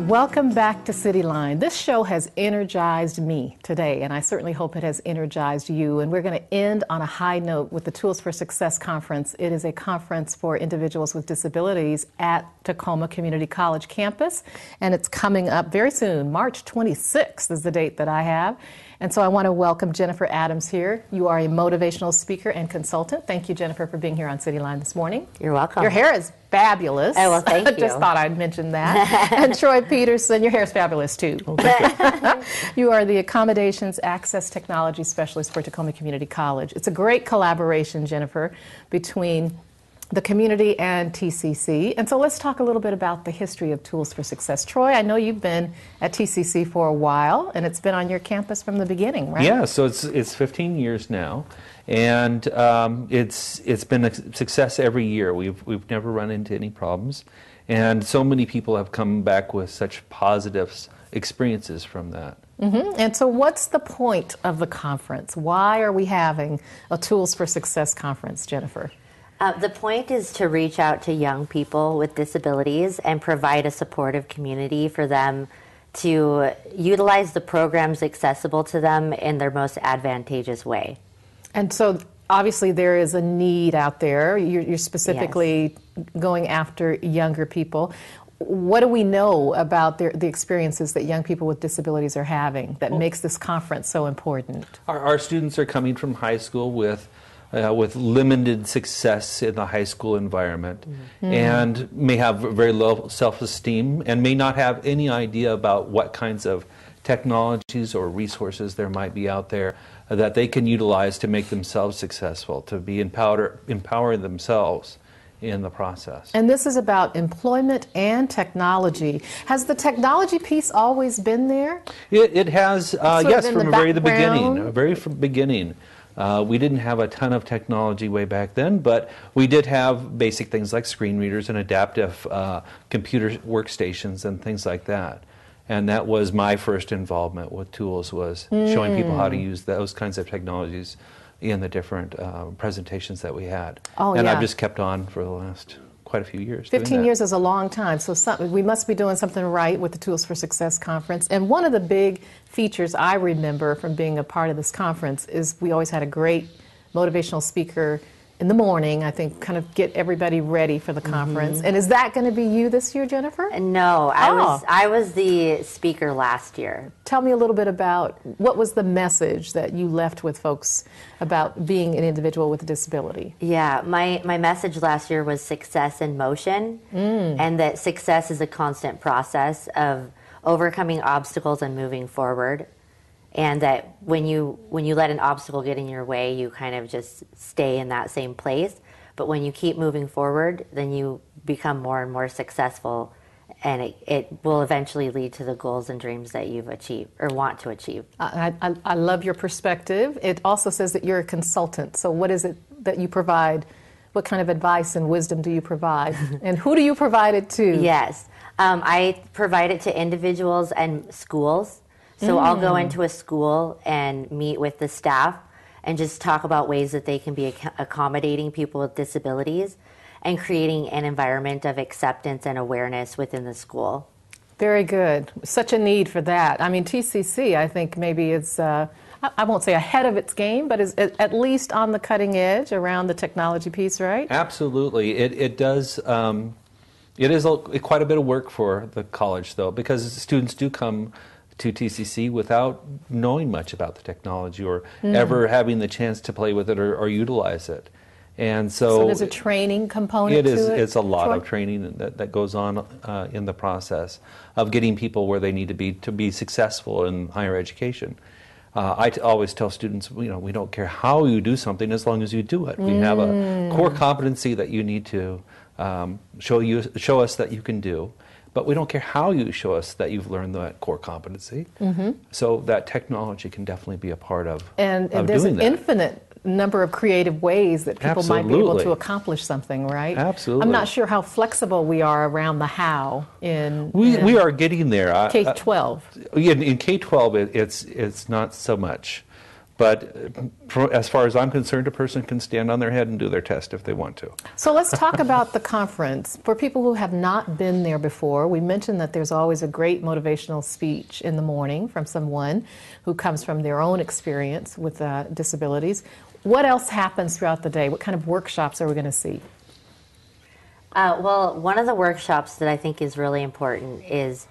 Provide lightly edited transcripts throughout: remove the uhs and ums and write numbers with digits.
Welcome back to Cityline. This show has energized me today, and I certainly hope it has energized you. And we're going to end on a high note with the Tools for Success Conference. It is a conference for individuals with disabilities at Tacoma Community College campus, and it's coming up very soon. March 26th is the date that I have. And so I want to welcome Jennifer Adams here. You are a motivational speaker and consultant. Thank you, Jennifer, for being here on Cityline this morning. You're welcome. Your hair is fabulous. Oh, well, thank you. Just thought I'd mention that. And Troy Peterson, your hair is fabulous, too. You are the Accommodations Access Technology Specialist for Tacoma Community College. It's a great collaboration, Jennifer, between the community and TCC. And so let's talk a little bit about the history of Tools for Success. Troy, I know you've been at TCC for a while, and it's been on your campus from the beginning, right? Yeah, so it's 15 years now, and it's been a success every year. We've never run into any problems, and so many people have come back with such positive experiences from that. Mm-hmm. And so what's the point of the conference? Why are we having a Tools for Success conference, Jennifer? The point is to reach out to young people with disabilities and provide a supportive community for them to utilize the programs accessible to them in their most advantageous way. And so obviously there is a need out there. You're specifically going after younger people. What do we know about the experiences that young people with disabilities are having that makes this conference so important? Our students are coming from high school with limited success in the high school environment, and may have very low self-esteem and may not have any idea about what kinds of technologies or resources there might be out there that they can utilize to make themselves successful, to be empower themselves in the process. And this is about employment and technology. Has the technology piece always been there? It has, yes, from the very beginning. We didn't have a ton of technology way back then, but we did have basic things like screen readers and adaptive computer workstations and things like that. And that was my first involvement with tools, was showing people how to use those kinds of technologies in the different presentations that we had. And I've just kept on for the last quite a few years. 15 years is a long time, so we must be doing something right with the Tools for Success conference. And one of the big features I remember from being a part of this conference is we always had a great motivational speaker in the morning, I think, kind of get everybody ready for the conference. And is that going to be you this year, Jennifer? No, I was the speaker last year. Tell me a little bit about what was the message that you left with folks about being an individual with a disability? Yeah, my message last year was success in motion, and that success is a constant process of overcoming obstacles and moving forward. And that when you let an obstacle get in your way, you kind of just stay in that same place. But when you keep moving forward, then you become more and more successful, and it will eventually lead to the goals and dreams that you've achieved or want to achieve. I love your perspective. It also says that you're a consultant. So what is it that you provide? What kind of advice and wisdom do you provide? And who do you provide it to? Yes, I provide it to individuals and schools. So I'll go into a school and meet with the staff and just talk about ways that they can be accommodating people with disabilities and creating an environment of acceptance and awareness within the school. Very good. Such a need for that. I mean, TCC, I think maybe it's, I won't say ahead of its game, but is at least on the cutting edge around the technology piece, right? Absolutely. It does. It is quite a bit of work for the college, though, because students do come to TCC without knowing much about the technology or ever having the chance to play with it or utilize it. And so there's a training component to it? It's a lot of training that goes on in the process of getting people where they need to be successful in higher education. I always tell students, we don't care how you do something as long as you do it. We have a core competency that you need to show us that you can do. But we don't care how you show us that you've learned that core competency. So that technology can definitely be a part of and there's an infinite number of creative ways that people might be able to accomplish something, right? Absolutely. I'm not sure how flexible we are around the how in we are getting there. K-12. In K-12, it's not so much. But as far as I'm concerned, a person can stand on their head and do their test if they want to. So let's talk about the conference. For people who have not been there before, we mentioned that there's always a great motivational speech in the morning from someone who comes from their own experience with disabilities. What else happens throughout the day? What kind of workshops are we going to see? Well, one of the workshops that I think is really important is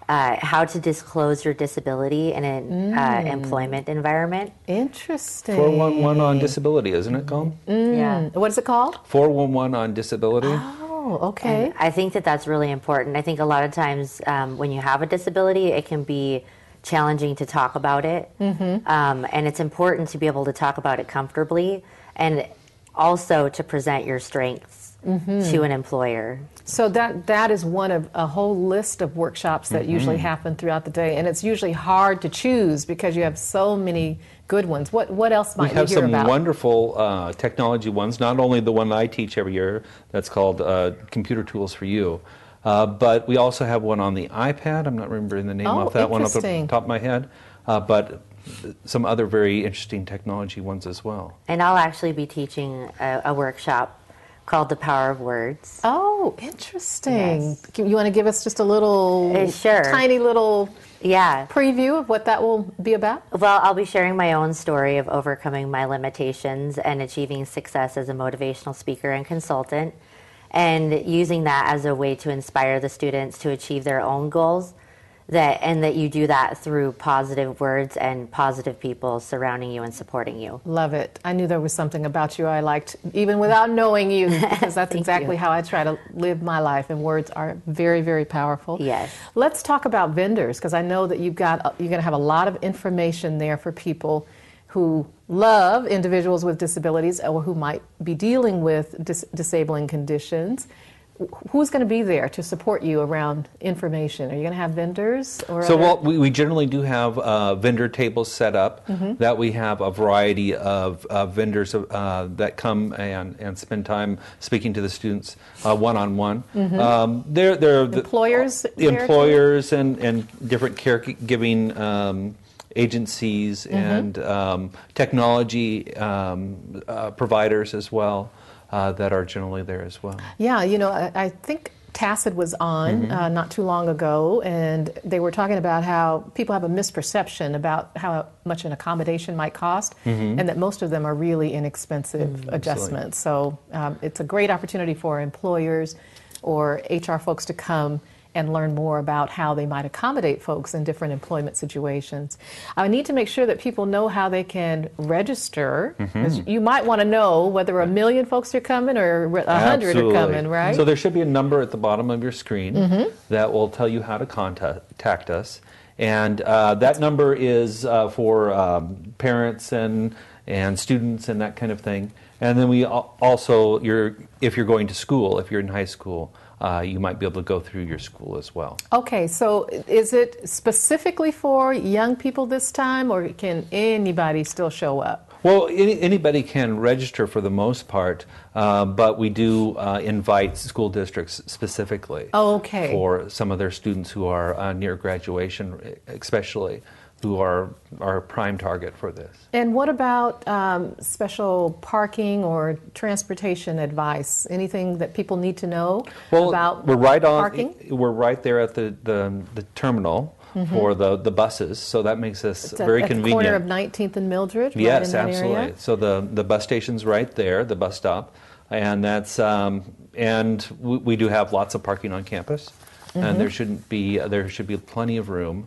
how to disclose your disability in an employment environment. Interesting. 411 on disability, isn't it called? Yeah. What is it called? 411 on disability. Oh, okay. And I think that that's really important. I think a lot of times when you have a disability, it can be challenging to talk about it. And it's important to be able to talk about it comfortably and also to present your strengths to an employer. So that is one of a whole list of workshops that usually happen throughout the day, and it's usually hard to choose because you have so many good ones. What else might we hear about? We have some wonderful technology ones, not only the one I teach every year, that's called Computer Tools for You, but we also have one on the iPad. I'm not remembering the name off that one off the top of my head, but some other very interesting technology ones as well. And I'll actually be teaching a workshop called The Power of Words. Oh, interesting. Yes. You want to give us just a little, tiny little preview of what that will be about? Well, I'll be sharing my own story of overcoming my limitations and achieving success as a motivational speaker and consultant, and using that as a way to inspire the students to achieve their own goals, and that you do that through positive words and positive people surrounding you and supporting you. Love it. I knew there was something about you I liked, even without knowing you, because that's exactly how I try to live my life, and words are very, very powerful. Yes. Let's talk about vendors, because I know that you're going to have a lot of information there for people who love individuals with disabilities or who might be dealing with disabling conditions. Who's going to be there to support you around information? Are you going to have vendors? Well, we generally do have vendor tables set up that we have a variety of vendors that come and spend time speaking to the students one-on-one. They're employers and different caregiving agencies and technology providers as well. That are generally there as well. Yeah, I think Tacit was on not too long ago, and they were talking about how people have a misperception about how much an accommodation might cost, and that most of them are really inexpensive adjustments. So it's a great opportunity for employers or HR folks to come and learn more about how they might accommodate folks in different employment situations. I need to make sure that people know how they can register, because you might want to know whether 1 million folks are coming or 100 are coming, right? So there should be a number at the bottom of your screen that will tell you how to contact us. And that number is for parents and students and that kind of thing. And then we also, if you're going to school, if you're in high school, you might be able to go through your school as well. Okay, so is it specifically for young people this time, or can anybody still show up? Well, anybody can register for the most part, but we do invite school districts specifically for some of their students who are near graduation, especially, who are a prime target for this. And what about special parking or transportation advice? Anything that people need to know about parking? We're right there at the terminal for the buses, so that makes us very convenient. At the corner of 19th and Mildred? Yes, absolutely. Area? So the bus station's right there, the bus stop, and that's and we do have lots of parking on campus, and there should be plenty of room.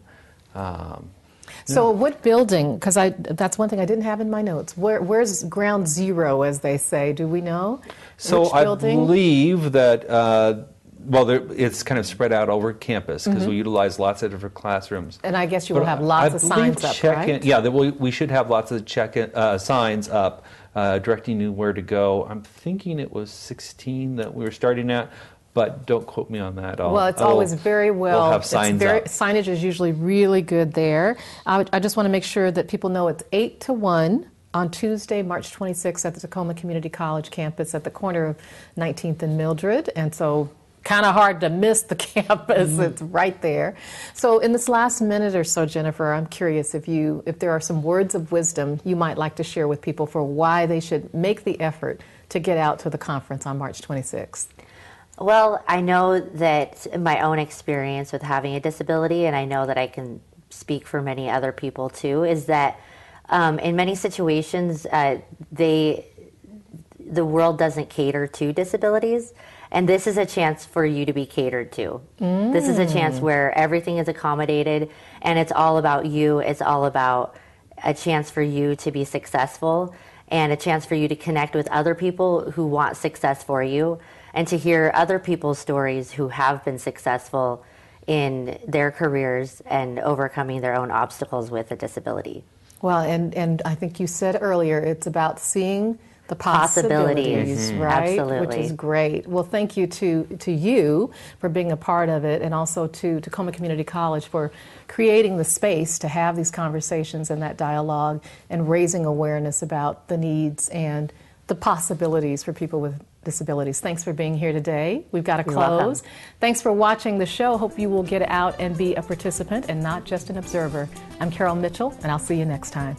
So what building, because that's one thing I didn't have in my notes, where's ground zero, as they say? Do we know? So I believe that, it's kind of spread out over campus because we utilize lots of different classrooms. And I guess you will have lots of signs up, right? We should have lots of signs up directing you where to go. I'm thinking it was 16 that we were starting at. But don't quote me on that. Well, it's always very well. We'll have signs up. Signage is usually really good there. I just want to make sure that people know it's 8 to 1 on Tuesday, March 26th at the Tacoma Community College campus at the corner of 19th and Mildred. And so kind of hard to miss the campus. It's right there. So in this last minute or so, Jennifer, I'm curious if there are some words of wisdom you might like to share with people for why they should make the effort to get out to the conference on March 26th. Well, I know that my own experience with having a disability, and I know that I can speak for many other people too, is that in many situations, the world doesn't cater to disabilities, and this is a chance for you to be catered to. This is a chance where everything is accommodated, and it's all about you. It's all about a chance for you to be successful, and a chance for you to connect with other people who want success for you, and to hear other people's stories who have been successful in their careers and overcoming their own obstacles with a disability. Well, and I think you said earlier, it's about seeing the possibilities, right? Absolutely. Which is great. Well, thank you to you for being a part of it, and also to Tacoma Community College for creating the space to have these conversations and that dialogue and raising awareness about the needs and the possibilities for people with disabilities. Thanks for being here today. We've got to close. Thanks for watching the show. Hope you will get out and be a participant and not just an observer. I'm Carol Mitchell, and I'll see you next time.